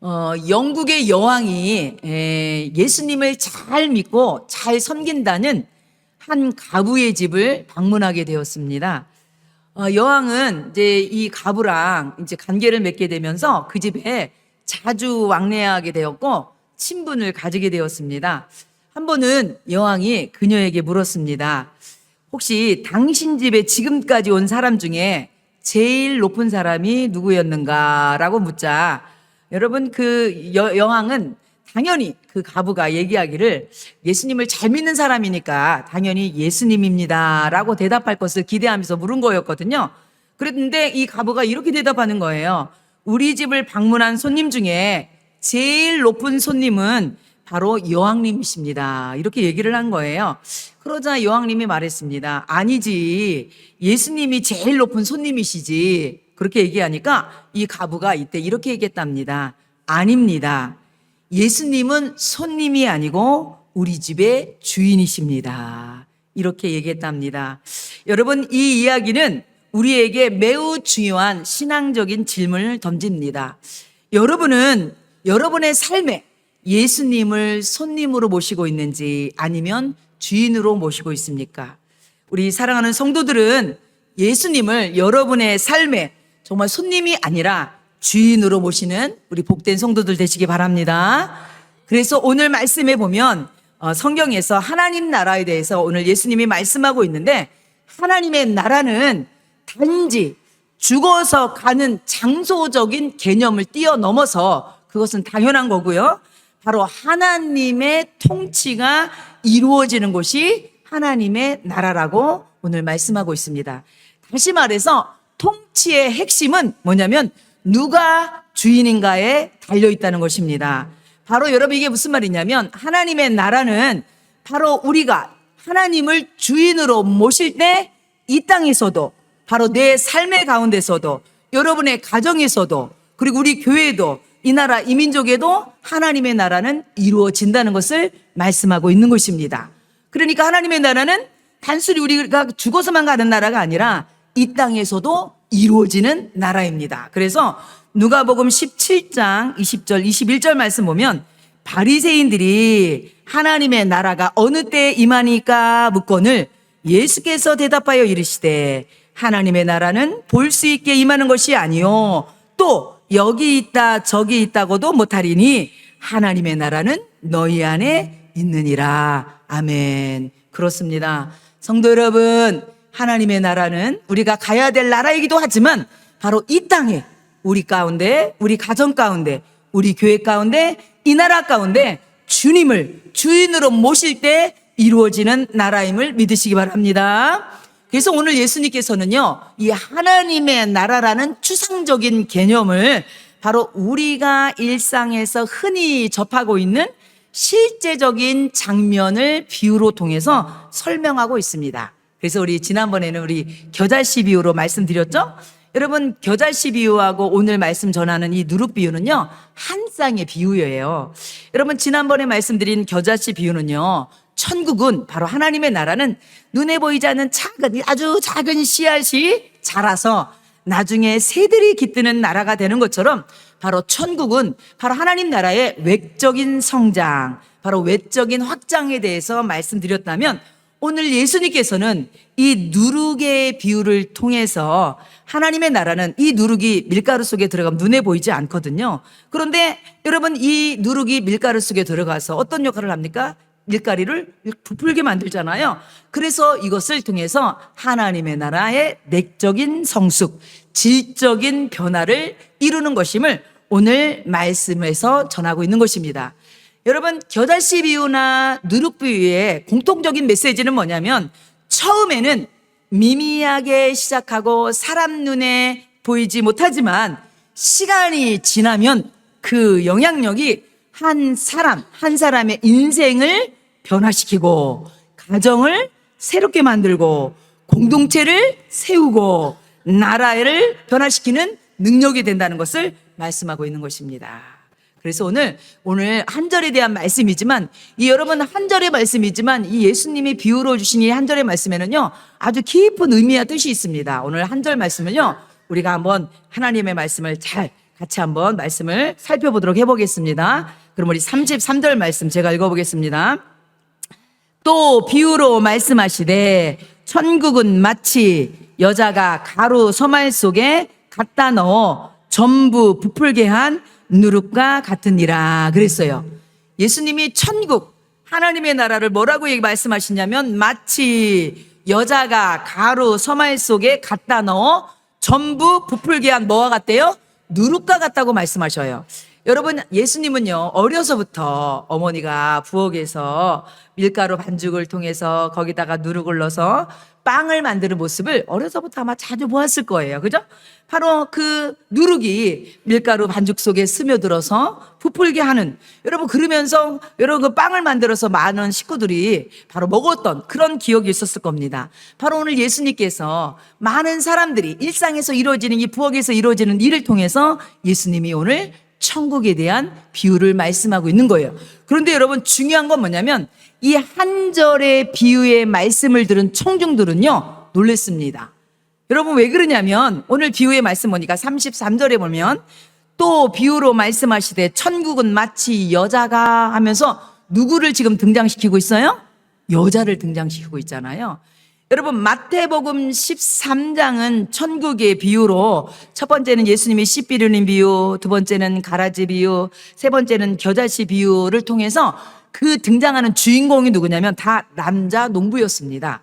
영국의 여왕이 예수님을 잘 믿고 잘 섬긴다는 한 가부의 집을 방문하게 되었습니다. 여왕은 이제 이 가부랑 이제 관계를 맺게 되면서 그 집에 자주 왕래하게 되었고 친분을 가지게 되었습니다. 한 번은 여왕이 그녀에게 물었습니다. 혹시 당신 집에 지금까지 온 사람 중에 제일 높은 사람이 누구였는가라고 묻자, 여러분 그 여왕은 당연히 그 가부가 얘기하기를 예수님을 잘 믿는 사람이니까 당연히 예수님입니다라고 대답할 것을 기대하면서 물은 거였거든요. 그런데 이 가부가 이렇게 대답하는 거예요. 우리 집을 방문한 손님 중에 제일 높은 손님은 바로 여왕님이십니다. 이렇게 얘기를 한 거예요. 그러자 여왕님이 말했습니다. 아니지, 예수님이 제일 높은 손님이시지. 그렇게 얘기하니까 이 가부가 이때 이렇게 얘기했답니다. 아닙니다. 예수님은 손님이 아니고 우리 집의 주인이십니다. 이렇게 얘기했답니다. 여러분, 이 이야기는 우리에게 매우 중요한 신앙적인 질문을 던집니다. 여러분은 여러분의 삶에 예수님을 손님으로 모시고 있는지 아니면 주인으로 모시고 있습니까? 우리 사랑하는 성도들은 예수님을 여러분의 삶에 정말 손님이 아니라 주인으로 모시는 우리 복된 성도들 되시기 바랍니다. 그래서 오늘 말씀에 보면 성경에서 하나님 나라에 대해서 오늘 예수님이 말씀하고 있는데, 하나님의 나라는 단지 죽어서 가는 장소적인 개념을 뛰어넘어서 그것은 당연한 거고요. 바로 하나님의 통치가 이루어지는 곳이 하나님의 나라라고 오늘 말씀하고 있습니다. 다시 말해서 통치의 핵심은 뭐냐면 누가 주인인가에 달려있다는 것입니다. 바로 여러분, 이게 무슨 말이냐면 하나님의 나라는 바로 우리가 하나님을 주인으로 모실 때 이 땅에서도, 바로 내 삶의 가운데서도, 여러분의 가정에서도, 그리고 우리 교회도, 이 나라 이 민족에도 하나님의 나라는 이루어진다는 것을 말씀하고 있는 것입니다. 그러니까 하나님의 나라는 단순히 우리가 죽어서만 가는 나라가 아니라 이 땅에서도 이루어지는 나라입니다. 그래서 누가복음 17장 20절 21절 말씀 보면 바리새인들이 하나님의 나라가 어느 때에 임하니까 묻거늘 예수께서 대답하여 이르시되 하나님의 나라는 볼 수 있게 임하는 것이 아니요 또 여기 있다 저기 있다고도 못하리니 하나님의 나라는 너희 안에 있느니라. 아멘. 그렇습니다. 성도 여러분, 하나님의 나라는 우리가 가야 될 나라이기도 하지만 바로 이 땅에, 우리 가운데, 우리 가정 가운데, 우리 교회 가운데, 이 나라 가운데 주님을 주인으로 모실 때 이루어지는 나라임을 믿으시기 바랍니다. 그래서 오늘 예수님께서는요, 이 하나님의 나라라는 추상적인 개념을 바로 우리가 일상에서 흔히 접하고 있는 실제적인 장면을 비유로 통해서 설명하고 있습니다. 그래서 우리 지난번에는 우리 겨자씨 비유로 말씀드렸죠? 여러분, 겨자씨 비유하고 오늘 말씀 전하는 이 누룩 비유는요, 한 쌍의 비유예요. 여러분, 지난번에 말씀드린 겨자씨 비유는요, 천국은, 바로 하나님의 나라는 눈에 보이지 않는 아주 작은 씨앗이 자라서 나중에 새들이 깃드는 나라가 되는 것처럼 바로 천국은 바로 하나님 나라의 외적인 성장, 바로 외적인 확장에 대해서 말씀드렸다면, 오늘 예수님께서는 이 누룩의 비유를 통해서 하나님의 나라는 이 누룩이 밀가루 속에 들어가면 눈에 보이지 않거든요. 그런데 여러분, 이 누룩이 밀가루 속에 들어가서 어떤 역할을 합니까? 밀가루를 부풀게 만들잖아요. 그래서 이것을 통해서 하나님의 나라의 내적인 성숙, 질적인 변화를 이루는 것임을 오늘 말씀에서 전하고 있는 것입니다. 여러분, 겨자씨 비유나 누룩 비유의 공통적인 메시지는 뭐냐면, 처음에는 미미하게 시작하고 사람 눈에 보이지 못하지만 시간이 지나면 그 영향력이 한 사람의 인생을 변화시키고 가정을 새롭게 만들고 공동체를 세우고 나라를 변화시키는 능력이 된다는 것을 말씀하고 있는 것입니다. 그래서 오늘 한 절에 대한 말씀이지만, 이 여러분 한 절의 말씀이지만 이 예수님이 비유로 주신 이 한 절의 말씀에는요, 아주 깊은 의미와 뜻이 있습니다. 오늘 한 절 말씀을요, 우리가 한번 하나님의 말씀을 잘 같이 한번 말씀을 살펴보도록 해보겠습니다. 그럼 우리 33절 말씀 제가 읽어보겠습니다. 또 비유로 말씀하시되 천국은 마치 여자가 가루 서말 속에 갖다 넣어 전부 부풀게 한 누룩과 같으니라 그랬어요. 예수님이 천국, 하나님의 나라를 뭐라고 말씀하시냐면 마치 여자가 가루 서말 속에 갖다 넣어 전부 부풀게 한 뭐와 같대요? 누룩과 같다고 말씀하셔요. 여러분, 예수님은요 어려서부터 어머니가 부엌에서 밀가루 반죽을 통해서 거기다가 누룩을 넣어서 빵을 만드는 모습을 어려서부터 아마 자주 보았을 거예요. 그죠? 바로 그 누룩이 밀가루 반죽 속에 스며들어서 부풀게 하는, 여러분 그러면서 여러분 그 빵을 만들어서 많은 식구들이 바로 먹었던 그런 기억이 있었을 겁니다. 바로 오늘 예수님께서 많은 사람들이 일상에서 이루어지는 이 부엌에서 이루어지는 일을 통해서 예수님이 오늘 천국에 대한 비유를 말씀하고 있는 거예요. 그런데 여러분 중요한 건 뭐냐면 이 한 절의 비유의 말씀을 들은 청중들은요 놀랬습니다. 여러분 왜 그러냐면 오늘 비유의 말씀 보니까 33절에 보면 또 비유로 말씀하시되 천국은 마치 여자가 하면서 누구를 지금 등장시키고 있어요? 여자를 등장시키고 있잖아요. 여러분 마태복음 13장은 천국의 비유로 첫 번째는 예수님이 씨 비르는 비유, 두 번째는 가라지 비유, 세 번째는 겨자씨 비유를 통해서 그 등장하는 주인공이 누구냐면 다 남자 농부였습니다.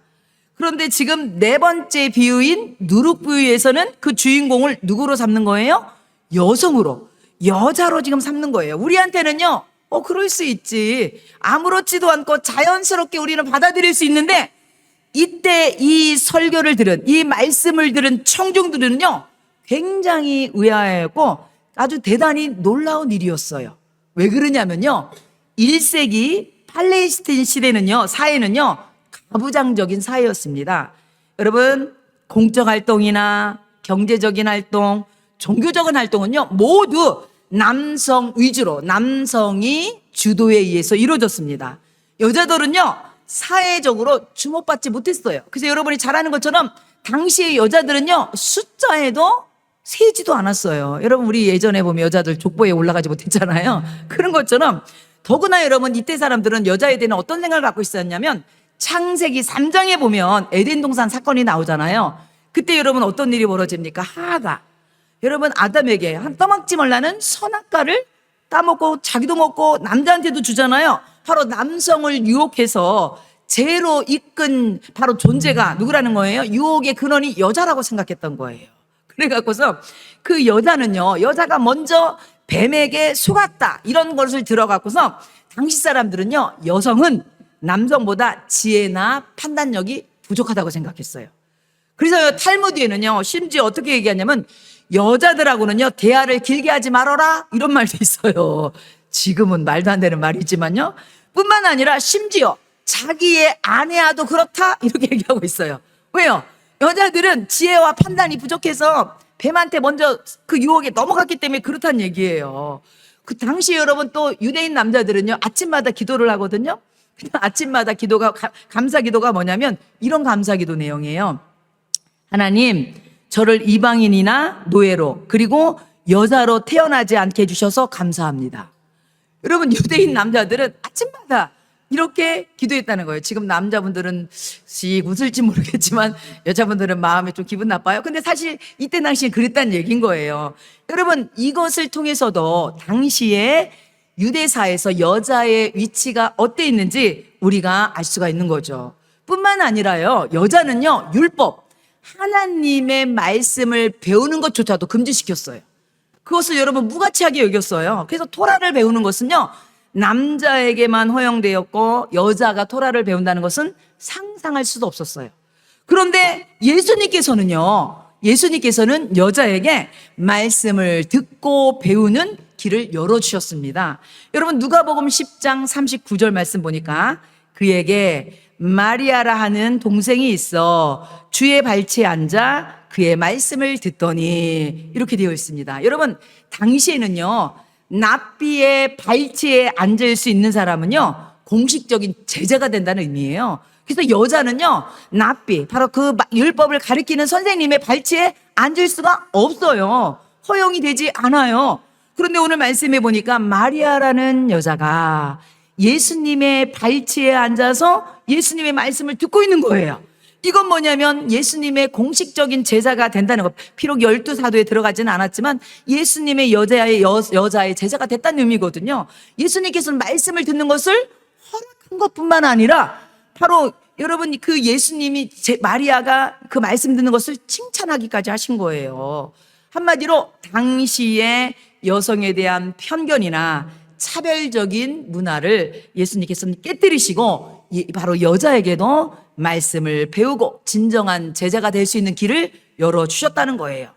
그런데 지금 네 번째 비유인 누룩 비유에서는 그 주인공을 누구로 삼는 거예요? 여성으로, 여자로 지금 삼는 거예요. 우리한테는요 그럴 수 있지, 아무렇지도 않고 자연스럽게 우리는 받아들일 수 있는데 이때 이 설교를 들은, 이 말씀을 들은 청중들은요 굉장히 의아했고 아주 대단히 놀라운 일이었어요. 왜 그러냐면요 1세기 팔레스타인 시대는요, 사회는요 가부장적인 사회였습니다. 여러분 공적 활동이나 경제적인 활동, 종교적인 활동은요 모두 남성 위주로, 남성이 주도에 의해서 이루어졌습니다. 여자들은요 사회적으로 주목받지 못했어요. 그래서 여러분이 잘 아는 것처럼 당시의 여자들은요 숫자에도 세지도 않았어요. 여러분 우리 예전에 보면 여자들 족보에 올라가지 못했잖아요. 그런 것처럼 더구나 여러분 이때 사람들은 여자에 대한 어떤 생각을 갖고 있었냐면 창세기 3장에 보면 에덴 동산 사건이 나오잖아요. 그때 여러분 어떤 일이 벌어집니까? 하하가 여러분 아담에게 한 떠먹지 말라는 선악과를 따먹고 자기도 먹고 남자한테도 주잖아요. 바로 남성을 유혹해서 죄로 이끈 바로 존재가 누구라는 거예요? 유혹의 근원이 여자라고 생각했던 거예요. 그래갖고서 그 여자는요, 여자가 먼저 뱀에게 속았다 이런 것을 들어갖고서 당시 사람들은요 여성은 남성보다 지혜나 판단력이 부족하다고 생각했어요. 그래서 탈무드에는요 심지어 어떻게 얘기하냐면 여자들하고는요 대화를 길게 하지 말아라 이런 말도 있어요. 지금은 말도 안 되는 말이지만요, 뿐만 아니라 심지어 자기의 아내와도 그렇다 이렇게 얘기하고 있어요. 왜요? 여자들은 지혜와 판단이 부족해서 뱀한테 먼저 그 유혹에 넘어갔기 때문에 그렇다는 얘기예요. 그 당시 여러분 또 유대인 남자들은요 아침마다 기도를 하거든요. 아침마다 기도가 감사 기도가 뭐냐면 이런 감사 기도 내용이에요. 하나님, 저를 이방인이나 노예로 그리고 여자로 태어나지 않게 해주셔서 감사합니다. 여러분 유대인 남자들은 아침마다 이렇게 기도했다는 거예요. 지금 남자분들은 씩 웃을지 모르겠지만 여자분들은 마음에 좀 기분 나빠요. 근데 사실 이때 당시에 그랬다는 얘기인 거예요. 여러분 이것을 통해서도 당시에 유대사에서 여자의 위치가 어때 있는지 우리가 알 수가 있는 거죠. 뿐만 아니라요 여자는요 율법, 하나님의 말씀을 배우는 것조차도 금지시켰어요. 그것을 여러분 무가치하게 여겼어요. 그래서 토라를 배우는 것은요 남자에게만 허용되었고 여자가 토라를 배운다는 것은 상상할 수도 없었어요. 그런데 예수님께서는 여자에게 말씀을 듣고 배우는 길을 열어주셨습니다. 여러분 누가복음 10장 39절 말씀 보니까 그에게 마리아라 하는 동생이 있어 주의 발치에 앉아 그의 말씀을 듣더니 이렇게 되어 있습니다. 여러분 당시에는요 납비의 발치에 앉을 수 있는 사람은요 공식적인 제자가 된다는 의미예요. 그래서 여자는요 납비, 바로 그 율법을 가리키는 선생님의 발치에 앉을 수가 없어요. 허용이 되지 않아요. 그런데 오늘 말씀해 보니까 마리아라는 여자가 예수님의 발치에 앉아서 예수님의 말씀을 듣고 있는 거예요. 이건 뭐냐면 예수님의 공식적인 제자가 된다는 것. 비록 12사도에 들어가지는 않았지만 예수님의 여자의 제자가 됐다는 의미거든요. 예수님께서는 말씀을 듣는 것을 허락한 것뿐만 아니라 바로 여러분 그 예수님이 마리아가 그 말씀 듣는 것을 칭찬하기까지 하신 거예요. 한마디로 당시의 여성에 대한 편견이나 차별적인 문화를 예수님께서는 깨뜨리시고 바로 여자에게도 말씀을 배우고 진정한 제자가 될 수 있는 길을 열어주셨다는 거예요.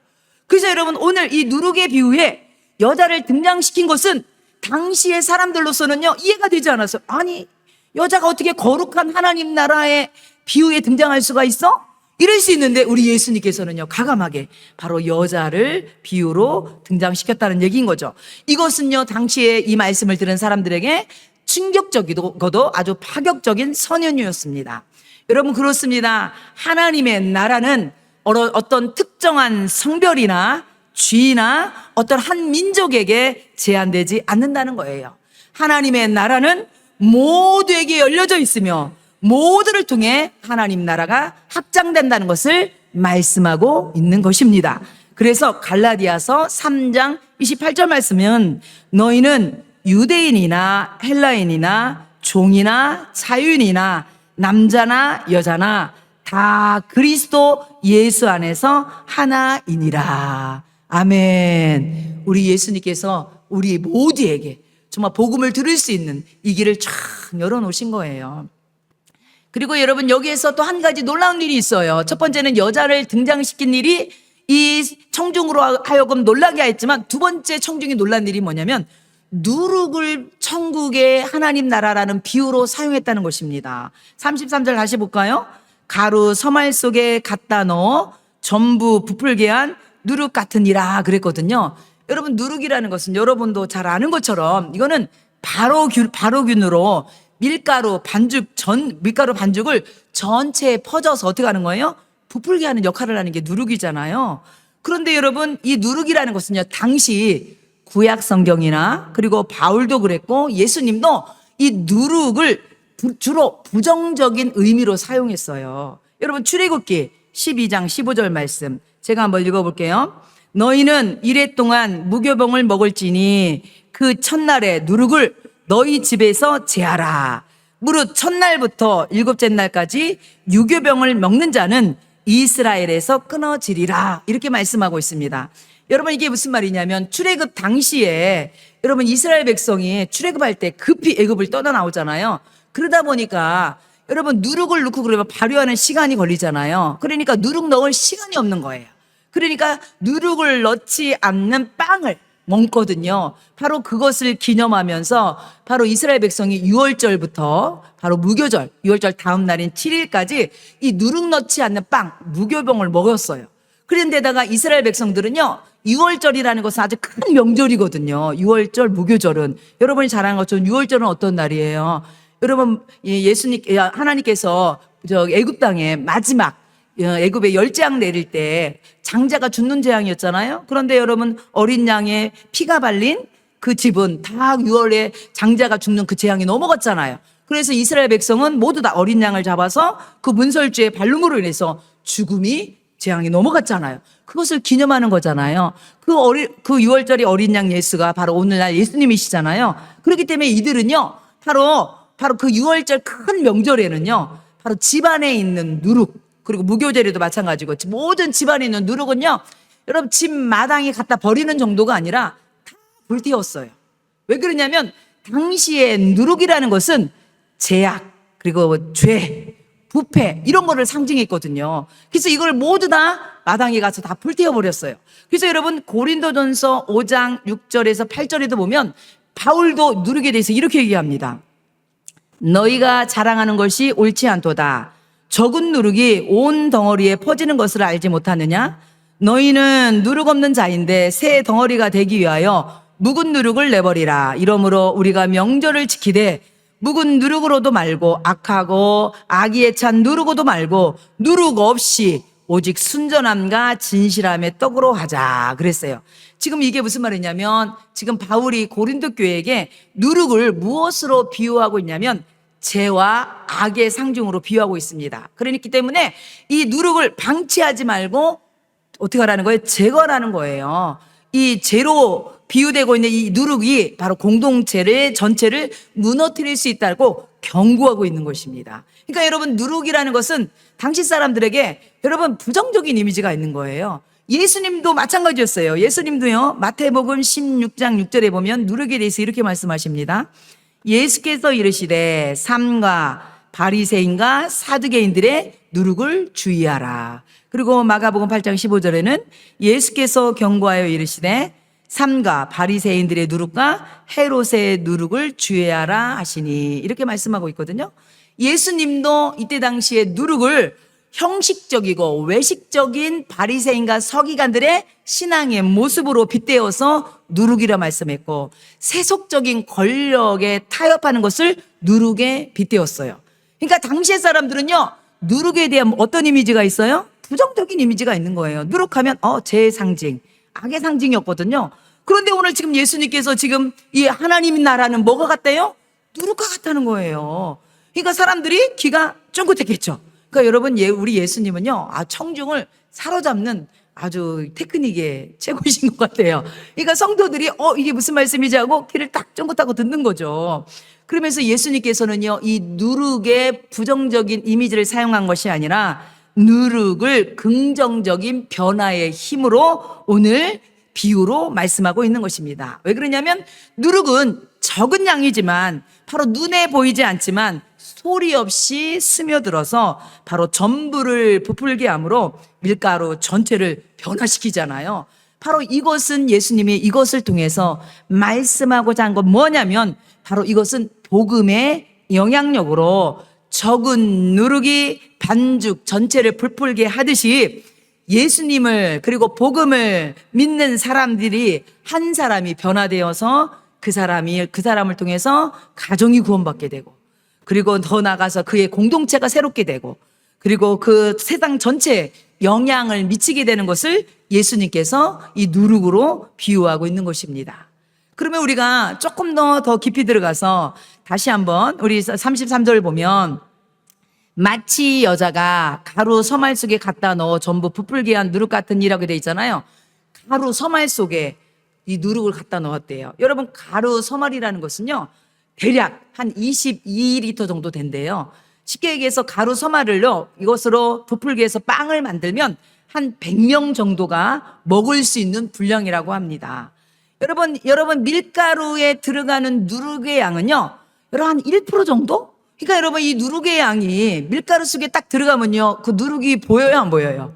그래서 여러분 오늘 이 누룩의 비유에 여자를 등장시킨 것은 당시의 사람들로서는요 이해가 되지 않았어요. 아니 여자가 어떻게 거룩한 하나님 나라의 비유에 등장할 수가 있어? 이럴 수 있는데 우리 예수님께서는요 과감하게 바로 여자를 비유로 등장시켰다는 얘기인 거죠. 이것은요 당시에 이 말씀을 들은 사람들에게 충격적이고도 아주 파격적인 선언이었습니다. 여러분 그렇습니다. 하나님의 나라는 어떤 특정한 성별이나 쥐나 어떤 한 민족에게 제한되지 않는다는 거예요. 하나님의 나라는 모두에게 열려져 있으며 모두를 통해 하나님 나라가 확장된다는 것을 말씀하고 있는 것입니다. 그래서 갈라디아서 3장 28절 말씀은 너희는 유대인이나 헬라인이나 종이나 자유인이나 남자나 여자나 다 그리스도 예수 안에서 하나이니라. 아멘. 우리 예수님께서 우리 모두에게 정말 복음을 들을 수 있는 이 길을 쫙 열어놓으신 거예요. 그리고 여러분 여기에서 또 한 가지 놀라운 일이 있어요. 첫 번째는 여자를 등장시킨 일이 이 청중으로 하여금 놀라게 했지만 두 번째 청중이 놀란 일이 뭐냐면 누룩을 천국의 하나님 나라라는 비유로 사용했다는 것입니다. 33절 다시 볼까요? 가루 서말 속에 갖다 넣어 전부 부풀게 한 누룩 같으니라 그랬거든요. 여러분 누룩이라는 것은 여러분도 잘 아는 것처럼 이거는 바로균으로 밀가루 반죽을 전체에 퍼져서 어떻게 하는 거예요? 부풀게 하는 역할을 하는 게 누룩이잖아요. 그런데 여러분 이 누룩이라는 것은요 당시 구약 성경이나 그리고 바울도 그랬고 예수님도 이 누룩을 주로 부정적인 의미로 사용했어요. 여러분 출애굽기 12장 15절 말씀 제가 한번 읽어볼게요. 너희는 이레 동안 무교병을 먹을지니 그 첫날에 누룩을 너희 집에서 제하라. 무릇 첫날부터 일곱째 날까지 유교병을 먹는 자는 이스라엘에서 끊어지리라. 이렇게 말씀하고 있습니다. 여러분 이게 무슨 말이냐면 출애굽 당시에 여러분 이스라엘 백성이 출애굽할 때 급히 애굽을 떠나 나오잖아요. 그러다 보니까 여러분 누룩을 넣고 그러면 발효하는 시간이 걸리잖아요. 그러니까 누룩 넣을 시간이 없는 거예요. 그러니까 누룩을 넣지 않는 빵을 먹거든요. 바로 그것을 기념하면서 바로 이스라엘 백성이 6월절부터 바로 무교절 6월절 다음 날인 7일까지 이 누룩 넣지 않는 빵 무교병을 먹었어요. 그런데다가 이스라엘 백성들은요 6월절이라는 것은 아주 큰 명절이거든요. 6월절 무교절은 여러분이 잘 아는 것처럼 6월절은 어떤 날이에요? 여러분 하나님께서 애굽 땅에 마지막 애굽에 열재앙 내릴 때 장자가 죽는 재앙이었잖아요. 그런데 여러분 어린 양의 피가 발린 그 집은 다 6월에 장자가 죽는 그 재앙이 넘어갔잖아요. 그래서 이스라엘 백성은 모두 다 어린 양을 잡아서 그 문설주의 발름으로 인해서 죽음이 재앙이 넘어갔잖아요. 그것을 기념하는 거잖아요. 그 6월절이 어린 양 예수가 바로 오늘날 예수님이시잖아요. 그렇기 때문에 이들은요 바로 그 6월절 큰 명절에는요 바로 집안에 있는 누룩 그리고 무교절에도 마찬가지고 모든 집안에 있는 누룩은요 여러분 집 마당에 갖다 버리는 정도가 아니라 다 불태웠어요. 왜 그러냐면 당시에 누룩이라는 것은 제약 그리고 죄 부패 이런 거를 상징했거든요. 그래서 이걸 모두 다 마당에 가서 다 불태워버렸어요. 그래서 여러분 고린도전서 5장 6절에서 8절에도 보면 바울도 누룩에 대해서 이렇게 얘기합니다. 너희가 자랑하는 것이 옳지 않도다. 적은 누룩이 온 덩어리에 퍼지는 것을 알지 못하느냐? 너희는 누룩 없는 자인데 새 덩어리가 되기 위하여 묵은 누룩을 내버리라. 이러므로 우리가 명절을 지키되 묵은 누룩으로도 말고 악하고 악의에 찬 누룩으로도 말고 누룩 없이 오직 순전함과 진실함의 떡으로 하자 그랬어요. 지금 이게 무슨 말이냐면 지금 바울이 고린도 교회에게 누룩을 무엇으로 비유하고 있냐면 죄와 악의 상징으로 비유하고 있습니다. 그렇기 때문에 이 누룩을 방치하지 말고 어떻게 하라는 거예요? 제거하라는 거예요. 이 죄로 비유되고 있는 이 누룩이 바로 공동체를 전체를 무너뜨릴 수 있다고 경고하고 있는 것입니다. 그러니까 여러분, 누룩이라는 것은 당시 사람들에게 여러분 부정적인 이미지가 있는 거예요. 예수님도 마찬가지였어요. 예수님도요, 마태복음 16장 6절에 보면 누룩에 대해서 이렇게 말씀하십니다. 예수께서 이르시되 삼가 바리새인과 사두개인들의 누룩을 주의하라. 그리고 마가복음 8장 15절에는 예수께서 경고하여 이르시되 삼가 바리새인들의 누룩과 헤롯의 누룩을 주의하라 하시니, 이렇게 말씀하고 있거든요. 예수님도 이때 당시에 누룩을 형식적이고 외식적인 바리새인과 서기관들의 신앙의 모습으로 빗대어서 누룩이라 말씀했고, 세속적인 권력에 타협하는 것을 누룩에 빗대었어요. 그러니까 당시의 사람들은요, 누룩에 대한 어떤 이미지가 있어요? 부정적인 이미지가 있는 거예요. 누룩하면 죄의 상징, 악의 상징이었거든요. 그런데 오늘 지금 예수님께서 지금 이 하나님 나라는 뭐가 같대요? 누룩과 같다는 거예요. 그러니까 사람들이 귀가 쫑긋했겠죠. 그러니까 여러분, 우리 예수님은요, 청중을 사로잡는 아주 테크닉의 최고이신 것 같아요. 그러니까 성도들이 이게 무슨 말씀이지 하고 귀를 딱 쫑긋하고 듣는 거죠. 그러면서 예수님께서는요, 이 누룩의 부정적인 이미지를 사용한 것이 아니라 누룩을 긍정적인 변화의 힘으로 오늘 비유로 말씀하고 있는 것입니다. 왜 그러냐면 누룩은 적은 양이지만 바로 눈에 보이지 않지만 소리 없이 스며들어서 바로 전부를 부풀게 함으로 밀가루 전체를 변화시키잖아요. 바로 이것은 예수님이 이것을 통해서 말씀하고자 한 건 뭐냐면 바로 이것은 복음의 영향력으로 적은 누룩이 반죽 전체를 부풀게 하듯이 예수님을 그리고 복음을 믿는 사람들이 한 사람이 변화되어서 그 사람을 통해서 가정이 구원받게 되고, 그리고 더 나아가서 그의 공동체가 새롭게 되고, 그리고 그 세상 전체에 영향을 미치게 되는 것을 예수님께서 이 누룩으로 비유하고 있는 것입니다. 그러면 우리가 조금 더 깊이 들어가서 다시 한번 우리 33절 보면, 마치 여자가 가루 서말 속에 갖다 넣어 전부 부풀게 한 누룩 같은 이라고 되어 있잖아요. 가루 서말 속에 이 누룩을 갖다 넣었대요. 여러분, 가루 서말이라는 것은요, 대략 한 22리터 정도 된대요. 쉽게 얘기해서 가루 서말을요, 이것으로 부풀게 해서 빵을 만들면 한 100명 정도가 먹을 수 있는 분량이라고 합니다. 여러분 밀가루에 들어가는 누룩의 양은요, 여러분 한 1% 정도? 그러니까 여러분, 이 누룩의 양이 밀가루 속에 딱 들어가면요, 그 누룩이 보여요, 안 보여요?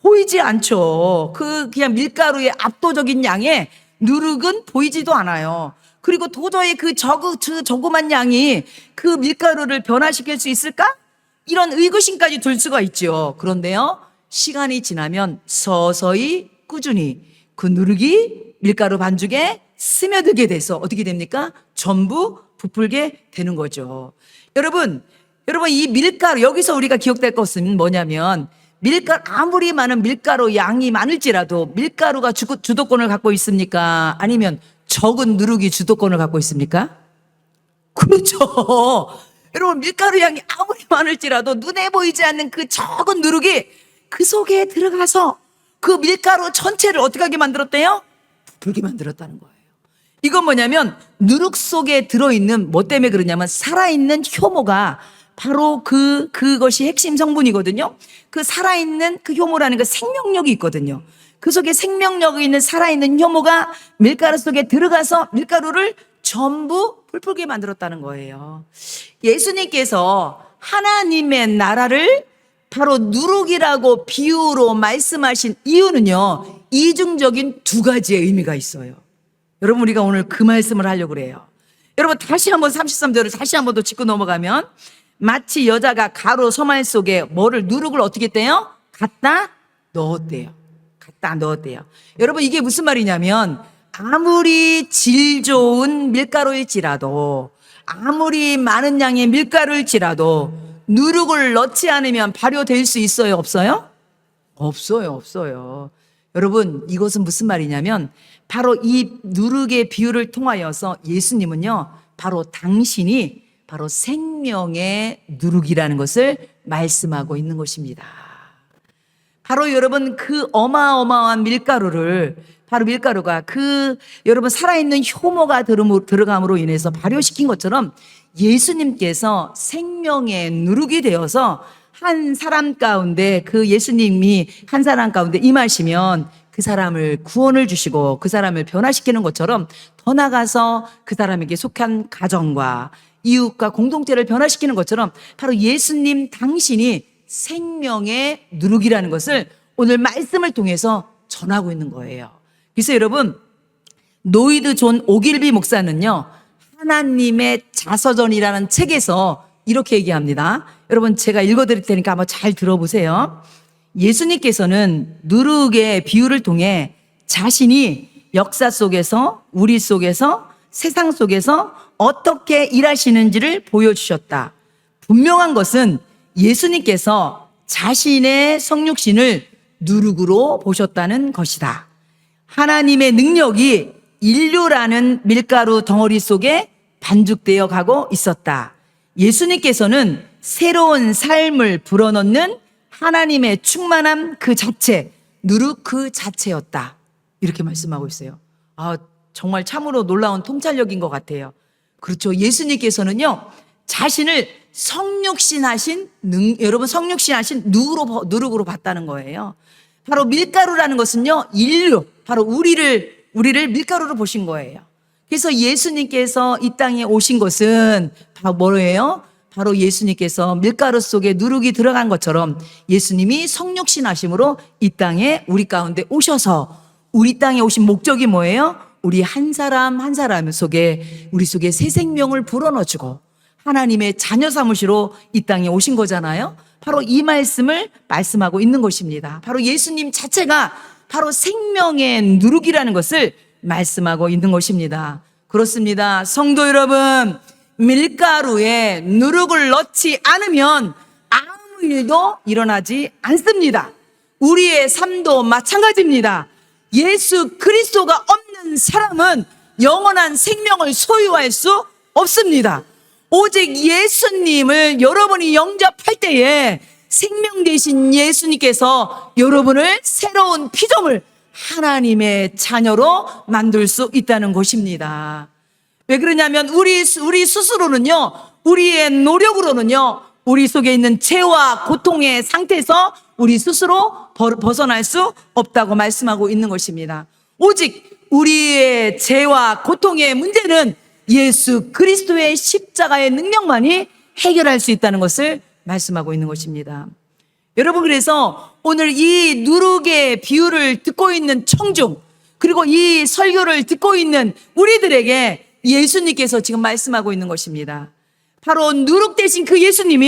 보이지 않죠. 그냥 밀가루의 압도적인 양의 누룩은 보이지도 않아요. 그리고 도저히 그 조그만 양이 그 밀가루를 변화시킬 수 있을까? 이런 의구심까지 들 수가 있죠. 그런데요, 시간이 지나면 서서히 꾸준히 그 누룩이 밀가루 반죽에 스며들게 돼서 어떻게 됩니까? 전부 부풀게 되는 거죠. 여러분 이 밀가루, 여기서 우리가 기억될 것은 뭐냐면, 아무리 많은 밀가루 양이 많을지라도 밀가루가 주도권을 갖고 있습니까? 아니면 적은 누룩이 주도권을 갖고 있습니까? 그렇죠. 여러분, 밀가루 양이 아무리 많을지라도 눈에 보이지 않는 그 적은 누룩이 그 속에 들어가서 그 밀가루 전체를 어떻게 하게 만들었대요? 부풀게 만들었다는 거예요. 이건 뭐냐면, 누룩 속에 들어있는, 뭐 때문에 그러냐면 살아있는 효모가 바로 그것이 핵심 성분이거든요. 그 살아있는 그 효모라는 그 생명력이 있거든요. 그 속에 생명력이 있는 살아있는 효모가 밀가루 속에 들어가서 밀가루를 전부 부풀게 만들었다는 거예요. 예수님께서 하나님의 나라를 바로 누룩이라고 비유로 말씀하신 이유는요, 이중적인 두 가지의 의미가 있어요. 여러분, 우리가 오늘 그 말씀을 하려고 그래요. 여러분, 다시 한번 33절을 다시 한번 더 짚고 넘어가면, 마치 여자가 가루 서말 속에 누룩을 어떻게 했대요? 갖다 넣었대요. 여러분, 이게 무슨 말이냐면, 아무리 질 좋은 밀가루일지라도, 아무리 많은 양의 밀가루일지라도 누룩을 넣지 않으면 발효될 수 있어요, 없어요? 없어요. 여러분, 이것은 무슨 말이냐면 바로 이 누룩의 비유를 통하여서 예수님은요, 바로 당신이 바로 생명의 누룩이라는 것을 말씀하고 있는 것입니다. 바로 여러분, 그 어마어마한 밀가루를, 바로 밀가루가 그 여러분 살아있는 효모가 들어감으로 인해서 발효시킨 것처럼 예수님께서 생명의 누룩이 되어서 한 사람 가운데, 그 예수님이 한 사람 가운데 임하시면 그 사람을 구원을 주시고 그 사람을 변화시키는 것처럼 더 나아가서 그 사람에게 속한 가정과 이웃과 공동체를 변화시키는 것처럼 바로 예수님 당신이 생명의 누룩이라는 것을 오늘 말씀을 통해서 전하고 있는 거예요. 그래서 여러분, 노이드 존 오길비 목사는요, 하나님의 자서전이라는 책에서 이렇게 얘기합니다. 여러분, 제가 읽어드릴 테니까 한번 잘 들어보세요. 예수님께서는 누룩의 비유를 통해 자신이 역사 속에서, 우리 속에서, 세상 속에서 어떻게 일하시는지를 보여주셨다. 분명한 것은 예수님께서 자신의 성육신을 누룩으로 보셨다는 것이다. 하나님의 능력이 인류라는 밀가루 덩어리 속에 반죽되어 가고 있었다. 예수님께서는 새로운 삶을 불어넣는 하나님의 충만함 그 자체, 누룩 그 자체였다. 이렇게 말씀하고 있어요. 정말 참으로 놀라운 통찰력인 것 같아요. 그렇죠. 예수님께서는요, 자신을 여러분 성육신하신 누룩으로 봤다는 거예요. 바로 밀가루라는 것은요, 인류, 바로 우리를 밀가루로 보신 거예요. 그래서 예수님께서 이 땅에 오신 것은 바로 뭐예요? 바로 예수님께서 밀가루 속에 누룩이 들어간 것처럼 예수님이 성육신하심으로 이 땅에 우리 가운데 오셔서, 우리 땅에 오신 목적이 뭐예요? 우리 한 사람 한 사람 속에, 우리 속에 새 생명을 불어넣어주고 하나님의 자녀 삼으시러 이 땅에 오신 거잖아요. 바로 이 말씀을 말씀하고 있는 것입니다. 바로 예수님 자체가 바로 생명의 누룩이라는 것을 말씀하고 있는 것입니다. 그렇습니다. 성도 여러분, 밀가루에 누룩을 넣지 않으면 아무 일도 일어나지 않습니다. 우리의 삶도 마찬가지입니다. 예수 그리스도가 없는 사람은 영원한 생명을 소유할 수 없습니다. 오직 예수님을 여러분이 영접할 때에 생명 되신 예수님께서 여러분을 새로운 피조물, 하나님의 자녀로 만들 수 있다는 것입니다. 왜 그러냐면 우리 스스로는요, 우리의 노력으로는요, 우리 속에 있는 죄와 고통의 상태에서 우리 스스로 벗어날 수 없다고 말씀하고 있는 것입니다. 오직 우리의 죄와 고통의 문제는 예수 그리스도의 십자가의 능력만이 해결할 수 있다는 것을 말씀하고 있는 것입니다. 여러분, 그래서 오늘 이 누룩의 비유를 듣고 있는 청중, 그리고 이 설교를 듣고 있는 우리들에게 예수님께서 지금 말씀하고 있는 것입니다. 바로 누룩 대신 그 예수님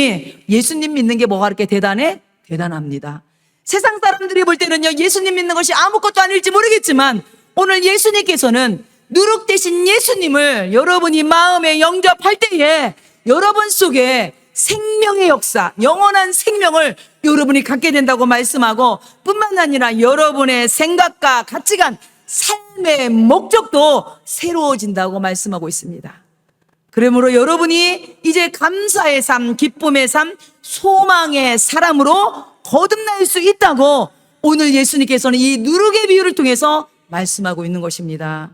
믿는 게 뭐가 그렇게 대단해? 대단합니다. 세상 사람들이 볼 때는요, 예수님 믿는 것이 아무것도 아닐지 모르겠지만 오늘 예수님께서는 누룩 대신 예수님을 여러분이 마음에 영접할 때에 여러분 속에 생명의 역사, 영원한 생명을 여러분이 갖게 된다고 말씀하고, 뿐만 아니라 여러분의 생각과 가치관, 삶의 목적도 새로워진다고 말씀하고 있습니다. 그러므로 여러분이 이제 감사의 삶, 기쁨의 삶, 소망의 사람으로 거듭날 수 있다고 오늘 예수님께서는 이 누룩의 비유를 통해서 말씀하고 있는 것입니다.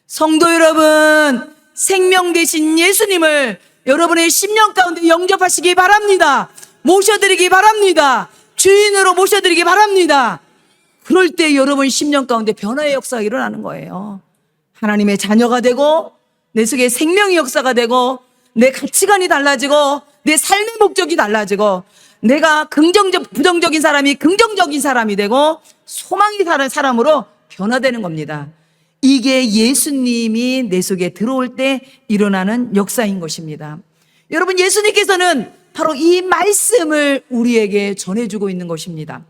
성도 여러분, 생명 되신 예수님을 여러분의 심령 가운데 영접하시기 바랍니다. 모셔드리기 바랍니다. 주인으로 모셔드리기 바랍니다. 그럴 때 여러분 심령 가운데 변화의 역사가 일어나는 거예요. 하나님의 자녀가 되고, 내 속에 생명의 역사가 되고, 내 가치관이 달라지고, 내 삶의 목적이 달라지고, 내가 부정적인 사람이 긍정적인 사람이 되고, 소망이 다른 사람으로 변화되는 겁니다. 이게 예수님이 내 속에 들어올 때 일어나는 역사인 것입니다. 여러분, 예수님께서는 바로 이 말씀을 우리에게 전해주고 있는 것입니다.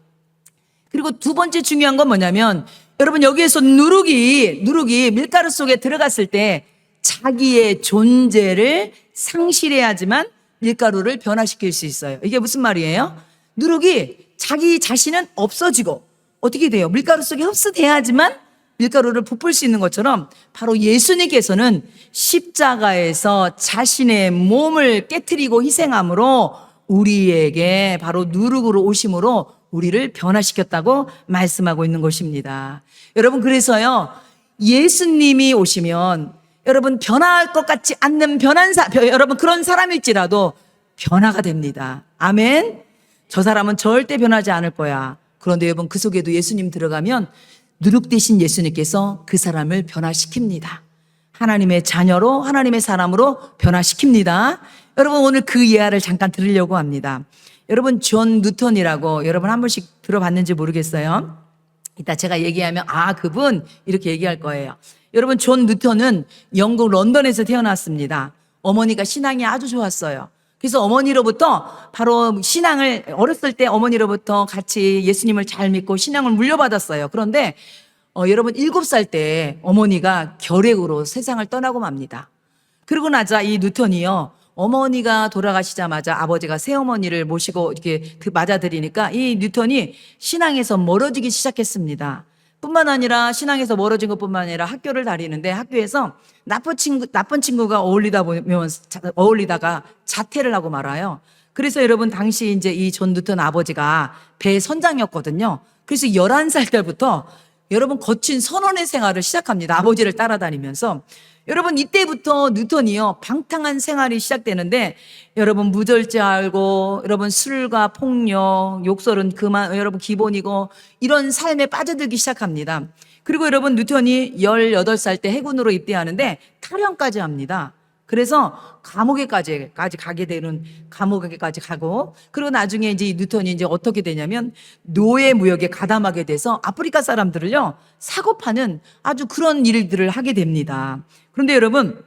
그리고 두 번째 중요한 건 뭐냐면, 여러분, 여기에서 누룩이 밀가루 속에 들어갔을 때 자기의 존재를 상실해야지만 밀가루를 변화시킬 수 있어요. 이게 무슨 말이에요? 누룩이 자기 자신은 없어지고 어떻게 돼요? 밀가루 속에 흡수돼야지만 밀가루를 부풀 수 있는 것처럼 바로 예수님께서는 십자가에서 자신의 몸을 깨트리고 희생함으로 우리에게 바로 누룩으로 오심으로 우리를 변화시켰다고 말씀하고 있는 것입니다. 여러분, 그래서요, 예수님이 오시면 여러분 변화할 것 같지 않는 여러분 그런 사람일지라도 변화가 됩니다. 아멘. 저 사람은 절대 변하지 않을 거야. 그런데 여러분, 그 속에도 예수님 들어가면 누룩 대신 예수님께서 그 사람을 변화시킵니다. 하나님의 자녀로, 하나님의 사람으로 변화시킵니다. 여러분, 오늘 그 예화를 잠깐 들으려고 합니다. 여러분, 존 뉴턴이라고 여러분 한 번씩 들어봤는지 모르겠어요. 이따 제가 얘기하면 그분 이렇게 얘기할 거예요. 여러분, 존 뉴턴은 영국 런던에서 태어났습니다. 어머니가 신앙이 아주 좋았어요. 그래서 어머니로부터 바로 신앙을 어렸을 때 어머니로부터 같이 예수님을 잘 믿고 신앙을 물려받았어요. 그런데 여러분 7살 때 어머니가 결핵으로 세상을 떠나고 맙니다. 그러고 나자 이 뉴턴이요, 어머니가 돌아가시자마자 아버지가 새어머니를 모시고 이렇게 맞아들이니까 이 뉴턴이 신앙에서 멀어지기 시작했습니다. 뿐만 아니라 신앙에서 멀어진 것뿐만 아니라 학교를 다니는데 학교에서 나쁜 친구가 어울리다가 자퇴를 하고 말아요. 그래서 여러분, 당시 이제 이 존 뉴턴 아버지가 배 선장이었거든요. 그래서 11살 때부터 여러분 거친 선원의 생활을 시작합니다. 아버지를 따라다니면서. 여러분, 이때부터 뉴턴이요, 방탕한 생활이 시작되는데, 여러분 무절제하고, 여러분 술과 폭력, 욕설은 여러분 기본이고, 이런 삶에 빠져들기 시작합니다. 그리고 여러분, 뉴턴이 18살 때 해군으로 입대하는데 탈영까지 합니다. 그래서 감옥에까지 가고, 그리고 나중에 이제 뉴턴이 이제 어떻게 되냐면 노예 무역에 가담하게 돼서 아프리카 사람들을요, 사고 파는 아주 그런 일들을 하게 됩니다. 그런데 여러분,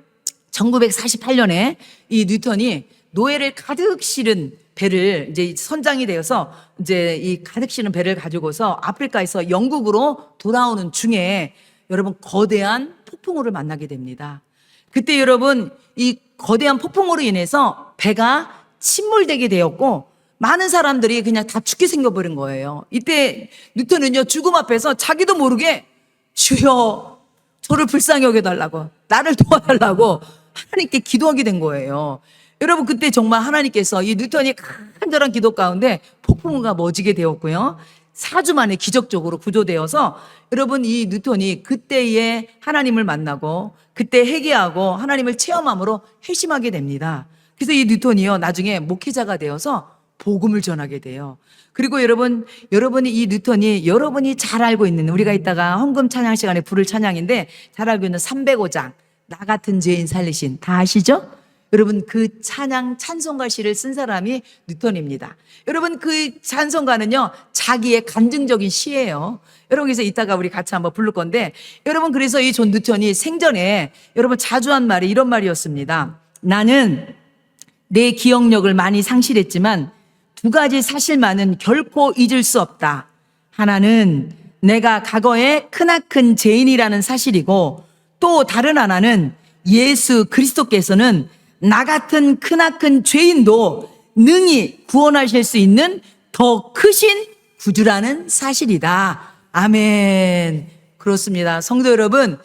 1948년에 이 뉴턴이 노예를 가득 실은 배를 이제 선장이 되어서 이제 이 가득 실은 배를 가지고서 아프리카에서 영국으로 돌아오는 중에 여러분 거대한 폭풍우를 만나게 됩니다. 그때 여러분, 이 거대한 폭풍으로 인해서 배가 침몰되게 되었고 많은 사람들이 그냥 다 죽게 생겨버린 거예요. 이때 뉴턴은요, 죽음 앞에서 자기도 모르게 주여 저를 불쌍히 여겨달라고, 나를 도와달라고 하나님께 기도하게 된 거예요. 여러분, 그때 정말 하나님께서 이 뉴턴이 간절한 기도 가운데 폭풍우가 멎게 되었고요, 4주 만에 기적적으로 구조되어서 여러분, 이 뉴턴이 그때에 하나님을 만나고 그때 회개하고 하나님을 체험함으로 회심하게 됩니다. 그래서 이 뉴턴이요, 나중에 목회자가 되어서 복음을 전하게 돼요. 그리고 여러분이 이 뉴턴이 여러분이 잘 알고 있는, 우리가 이따가 헌금 찬양 시간에 부를 찬양인데 잘 알고 있는 305장 나 같은 죄인 살리신, 다 아시죠? 여러분, 그 찬송가 시를 쓴 사람이 뉴턴입니다. 여러분, 그 찬송가는요, 자기의 간증적인 시예요. 여러분, 그래서 이따가 우리 같이 한번 부를 건데, 여러분, 그래서 이 존 뉴턴이 생전에 여러분 자주 한 말이 이런 말이었습니다. 나는 내 기억력을 많이 상실했지만 2가지 사실만은 결코 잊을 수 없다. 하나는 내가 과거에 크나큰 죄인이라는 사실이고, 또 다른 하나는 예수 그리스도께서는 나 같은 크나큰 죄인도 능히 구원하실 수 있는 더 크신 구주라는 사실이다. 아멘. 그렇습니다. 성도 여러분,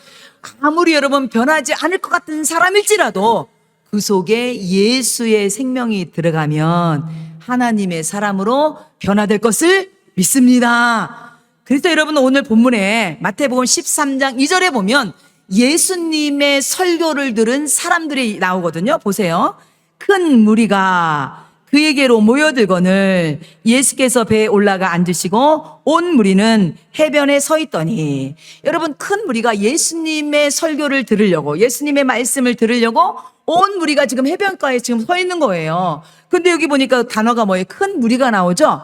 아무리 여러분 변하지 않을 것 같은 사람일지라도 그 속에 예수의 생명이 들어가면 하나님의 사람으로 변화될 것을 믿습니다. 그래서 여러분, 오늘 본문에 마태복음 13장 2절에 보면 예수님의 설교를 들은 사람들이 나오거든요. 보세요. 큰 무리가 그에게로 모여들거늘 예수께서 배에 올라가 앉으시고 온 무리는 해변에 서 있더니, 여러분, 큰 무리가 예수님의 설교를 들으려고, 예수님의 말씀을 들으려고 온 무리가 지금 해변가에 지금 서 있는 거예요. 근데 여기 보니까 단어가 뭐예요? 큰 무리가 나오죠?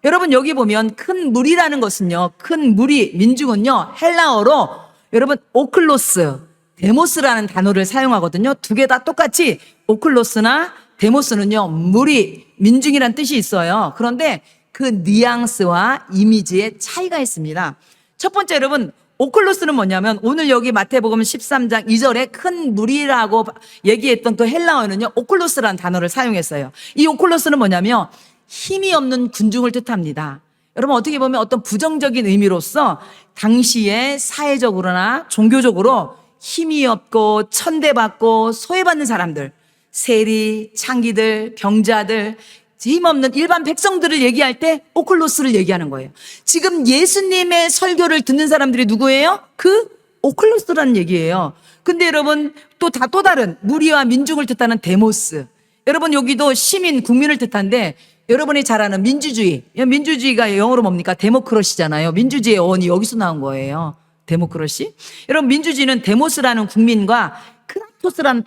여러분, 여기 보면 큰 무리라는 것은요, 큰 무리, 민중은요, 헬라어로 여러분 오클로스, 데모스라는 단어를 사용하거든요. 2개 다 똑같이 오클로스나 데모스는요, 무리, 민중이란 뜻이 있어요. 그런데 그 뉘앙스와 이미지의 차이가 있습니다. 첫 번째, 여러분, 오클로스는 뭐냐면 오늘 여기 마태복음 13장 2절에 큰 무리라고 얘기했던 그 헬라어는요, 오클로스라는 단어를 사용했어요. 이 오클로스는 뭐냐면 힘이 없는 군중을 뜻합니다. 여러분 어떻게 보면 어떤 부정적인 의미로서 당시에 사회적으로나 종교적으로 힘이 없고 천대받고 소외받는 사람들, 세리, 창기들, 병자들, 힘없는 일반 백성들을 얘기할 때 오클로스를 얘기하는 거예요. 지금 예수님의 설교를 듣는 사람들이 누구예요? 그 오클로스라는 얘기예요. 근데 여러분 또 다른 무리와 민중을 뜻하는 데모스. 여러분 여기도 시민, 국민을 뜻한데 여러분이 잘 아는 민주주의. 민주주의가 영어로 뭡니까? 데모크러시잖아요. 민주주의의 어원이 여기서 나온 거예요. 데모크러시. 여러분 민주주의는 데모스라는 국민과 크라토스라는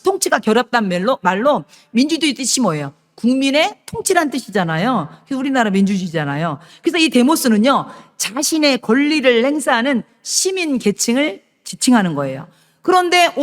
통치가 결합된 말로 민주주의 뜻이 뭐예요? 국민의 통치란 뜻이잖아요. 그래서 우리나라 민주주의잖아요. 그래서 이 데모스는요, 자신의 권리를 행사하는 시민 계층을 지칭하는 거예요. 그런데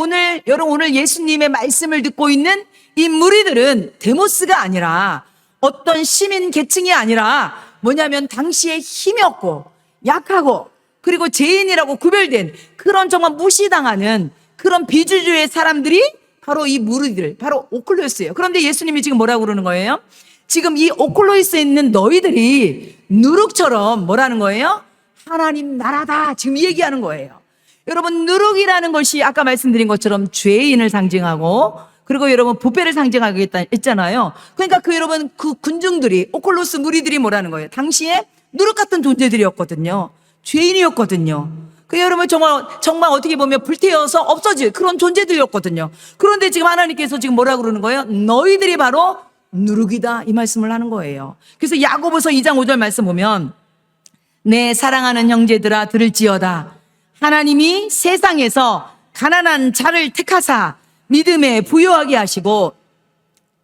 여러분 오늘 예수님의 말씀을 듣고 있는 이 무리들은 데모스가 아니라 어떤 시민 계층이 아니라 뭐냐면 당시에 힘이 없고 약하고 그리고 죄인이라고 구별된 그런 정말 무시당하는 그런 비주주의 사람들이 바로 이 무리들, 바로 오클로스예요. 그런데 예수님이 지금 뭐라고 그러는 거예요? 지금 이 오클로스에 있는 너희들이 누룩처럼 뭐라는 거예요? 하나님 나라다. 지금 이 얘기하는 거예요. 여러분 누룩이라는 것이 아까 말씀드린 것처럼 죄인을 상징하고 그리고 여러분 부패를 상징하고 했잖아요. 그러니까 여러분 그 군중들이 오클로스 무리들이 뭐라는 거예요? 당시에 누룩 같은 존재들이었거든요. 죄인이었거든요. 그 여러분 정말 어떻게 보면 불태워서 없어질 그런 존재들이었거든요. 그런데 지금 하나님께서 지금 뭐라고 그러는 거예요? 너희들이 바로 누룩이다 이 말씀을 하는 거예요. 그래서 야고보서 2장 5절 말씀 보면 내 사랑하는 형제들아 들을지어다. 하나님이 세상에서 가난한 자를 택하사 믿음에 부요하게 하시고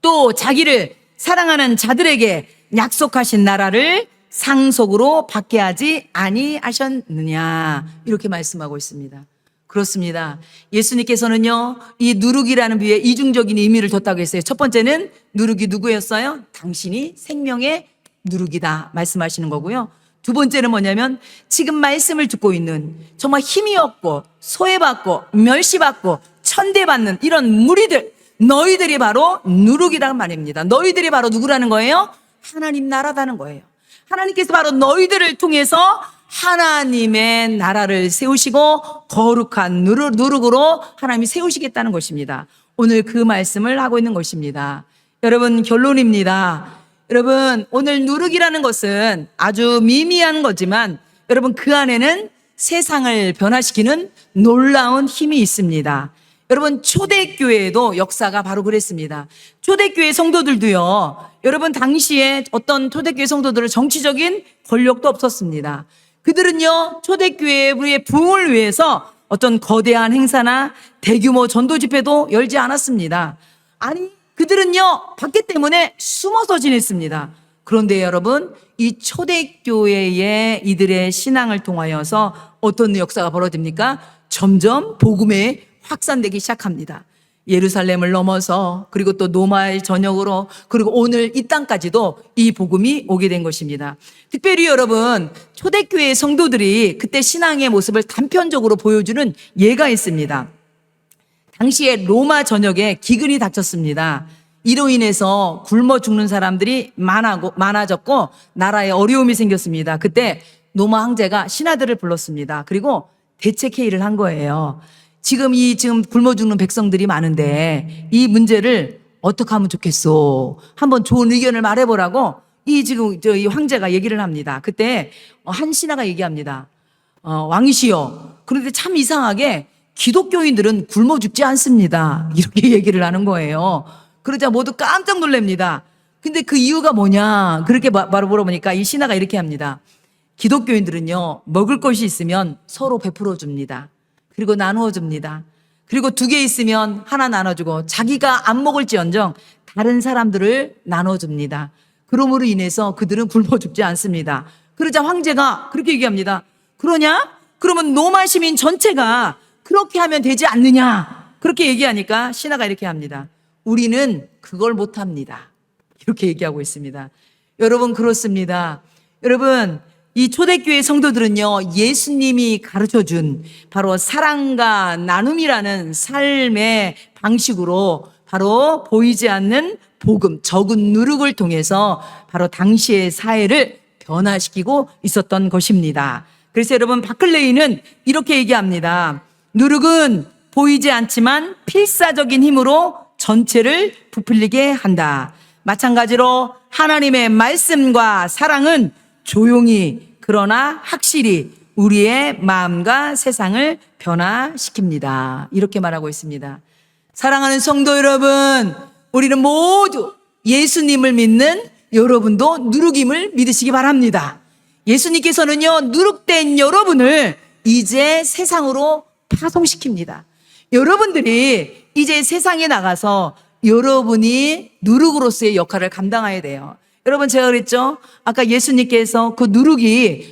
또 자기를 사랑하는 자들에게 약속하신 나라를 상속으로 받게 하지 아니하셨느냐 이렇게 말씀하고 있습니다. 그렇습니다. 예수님께서는요 이 누룩이라는 비유에 이중적인 의미를 뒀다고 했어요. 첫 번째는 누룩이 누구였어요? 당신이 생명의 누룩이다 말씀하시는 거고요. 두 번째는 뭐냐면 지금 말씀을 듣고 있는 정말 힘이 없고 소외받고 멸시받고 천대받는 이런 무리들, 너희들이 바로 누룩이란 말입니다. 너희들이 바로 누구라는 거예요? 하나님 나라다는 거예요. 하나님께서 바로 너희들을 통해서 하나님의 나라를 세우시고 거룩한 누룩으로 하나님이 세우시겠다는 것입니다. 오늘 그 말씀을 하고 있는 것입니다. 여러분 결론입니다. 여러분 오늘 누룩이라는 것은 아주 미미한 거지만 여러분 그 안에는 세상을 변화시키는 놀라운 힘이 있습니다. 여러분 초대교회도 역사가 바로 그랬습니다. 초대교회 성도들도요. 여러분 당시에 어떤 초대교회 성도들은 정치적인 권력도 없었습니다. 그들은요. 초대교회의 부흥을 위해서 어떤 거대한 행사나 대규모 전도 집회도 열지 않았습니다. 아니 그들은요. 받기 때문에 숨어서 지냈습니다. 그런데 여러분 이 초대교회의 이들의 신앙을 통하여서 어떤 역사가 벌어집니까? 점점 복음의 확산되기 시작합니다. 예루살렘을 넘어서 그리고 또 노마의 전역으로 그리고 오늘 이 땅까지도 이 복음이 오게 된 것입니다. 특별히 여러분 초대교회 성도들이 그때 신앙의 모습을 단편적으로 보여주는 예가 있습니다. 당시에 로마 전역에 기근이 닥쳤습니다. 이로 인해서 굶어 죽는 사람들이 많아졌고 나라에 어려움이 생겼습니다. 그때 로마 황제가 신하들을 불렀습니다. 그리고 대책 회의를 한 거예요. 지금 굶어 죽는 백성들이 많은데 이 문제를 어떻게 하면 좋겠소? 한번 좋은 의견을 말해보라고 이 황제가 얘기를 합니다. 그때 한 신하가 얘기합니다. 왕이시여. 그런데 참 이상하게 기독교인들은 굶어 죽지 않습니다. 이렇게 얘기를 하는 거예요. 그러자 모두 깜짝 놀랍니다. 근데 그 이유가 뭐냐? 그렇게 바로 물어보니까 이 신하가 이렇게 합니다. 기독교인들은요, 먹을 것이 있으면 서로 베풀어 줍니다. 그리고 나누어 줍니다. 그리고 2개 있으면 하나 나눠주고 자기가 안 먹을지언정 다른 사람들을 나눠줍니다. 그러므로 인해서 그들은 굶어 죽지 않습니다. 그러자 황제가 그렇게 얘기합니다. 그러냐? 그러면 로마 시민 전체가 그렇게 하면 되지 않느냐? 그렇게 얘기하니까 신하가 이렇게 합니다. 우리는 그걸 못합니다. 이렇게 얘기하고 있습니다. 여러분 그렇습니다. 여러분 이 초대교회 성도들은요, 예수님이 가르쳐준 바로 사랑과 나눔이라는 삶의 방식으로 바로 보이지 않는 복음, 적은 누룩을 통해서 바로 당시의 사회를 변화시키고 있었던 것입니다. 그래서 여러분, 바클레이는 이렇게 얘기합니다. 누룩은 보이지 않지만 필사적인 힘으로 전체를 부풀리게 한다. 마찬가지로 하나님의 말씀과 사랑은 조용히 그러나 확실히 우리의 마음과 세상을 변화시킵니다. 이렇게 말하고 있습니다. 사랑하는 성도 여러분, 우리는 모두 예수님을 믿는 여러분도 누룩임을 믿으시기 바랍니다. 예수님께서는요, 누룩된 여러분을 이제 세상으로 파송시킵니다. 여러분들이 이제 세상에 나가서 여러분이 누룩으로서의 역할을 감당해야 돼요. 여러분, 제가 그랬죠? 아까 예수님께서 그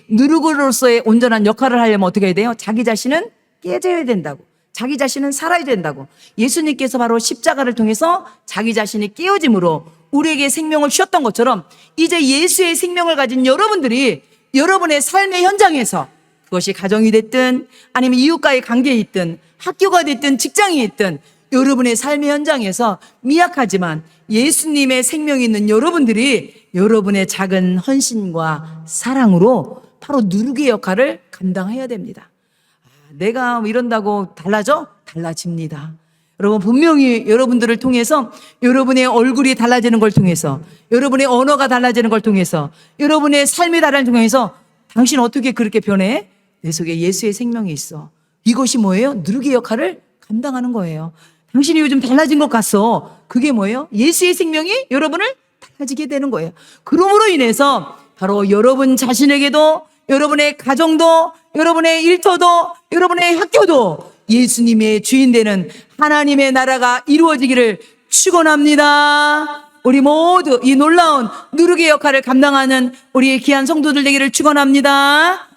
누룩으로서의 온전한 역할을 하려면 어떻게 해야 돼요? 자기 자신은 깨져야 된다고. 자기 자신은 살아야 된다고. 예수님께서 바로 십자가를 통해서 자기 자신이 깨어짐으로 우리에게 생명을 주셨던 것처럼 이제 예수의 생명을 가진 여러분들이 여러분의 삶의 현장에서, 그것이 가정이 됐든 아니면 이웃과의 관계에 있든 학교가 됐든 직장이 있든 여러분의 삶의 현장에서 미약하지만 예수님의 생명이 있는 여러분들이 여러분의 작은 헌신과 사랑으로 바로 누룩의 역할을 감당해야 됩니다. 내가 이런다고 달라져? 달라집니다. 여러분, 분명히 여러분들을 통해서, 여러분의 얼굴이 달라지는 걸 통해서, 여러분의 언어가 달라지는 걸 통해서, 여러분의 삶이 달라지는 걸 통해서 당신 어떻게 그렇게 변해? 내 속에 예수의 생명이 있어. 이것이 뭐예요? 누룩의 역할을 감당하는 거예요. 당신이 요즘 달라진 것 같소. 그게 뭐예요? 예수의 생명이 여러분을 달라지게 되는 거예요. 그러므로 인해서 바로 여러분 자신에게도, 여러분의 가정도, 여러분의 일터도, 여러분의 학교도 예수님의 주인 되는 하나님의 나라가 이루어지기를 축원합니다. 우리 모두 이 놀라운 누룩의 역할을 감당하는 우리의 귀한 성도들 되기를 축원합니다.